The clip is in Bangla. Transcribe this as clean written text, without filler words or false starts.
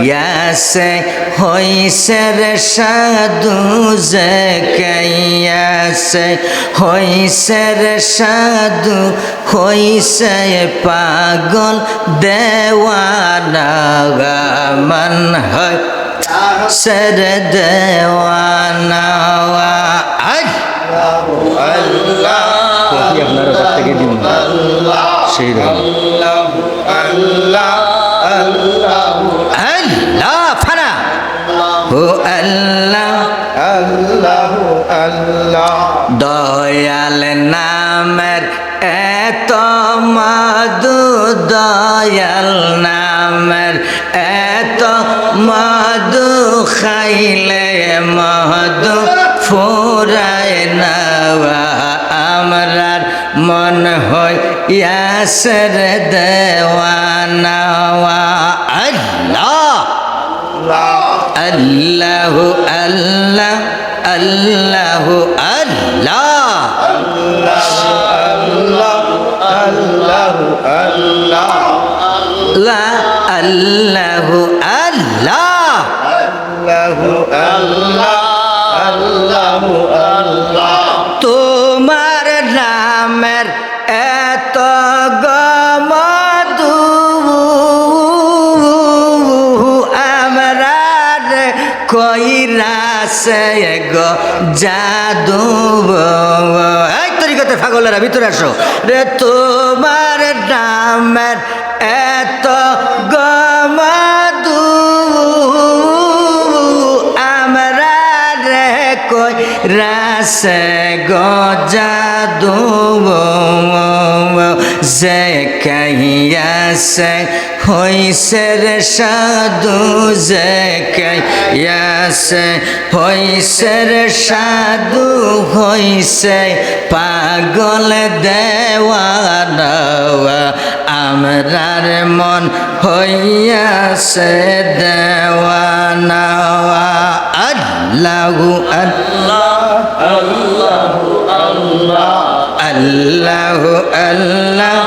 ইয়াসে হইছে রে সাধু যে ইয়াসে হইছে রে সাধু হইছে পাগল দেওয়ানা মন হয় সর দেওয়ানা আল্লাহ কপি আপনারা কাছ থেকে দিন সেই আল্লাহ আল্লাহ আল্লাহ ফানা ও আল্লাহ আল্লাহ আল্লাহ দয়াল নামের এত মধু দয়াল নামের এত মধু খাইলে মধু ফুরায় না আমরার মন হয় ইয়াসের দেওয়ানা আল্লাহ আল্লাহ আল্লাহ আল্লাহ আল্লাহ আল্লাহ আল্লাহ আল্লাহ আল্লাহ আল্লাহ তোমার নামের এত গমধু আমরার কইরাছে গো জাদু এই তরিকতে পাগলেরা ভিতরে আসো রে তোমার নামের এত গমধু আমরার কইরাছে গো জাদু যে কাইয়াছে হইছে রে সাধু যে কাইয়াছে হইছে রে সাধু হইছে পাগল দেওয়ানা আমরার মন হইয়াছে দেওয়ানা আল্লাহু আল্লাহ আল্লাহু আল্লাহ আল্লাহু আল্লাহ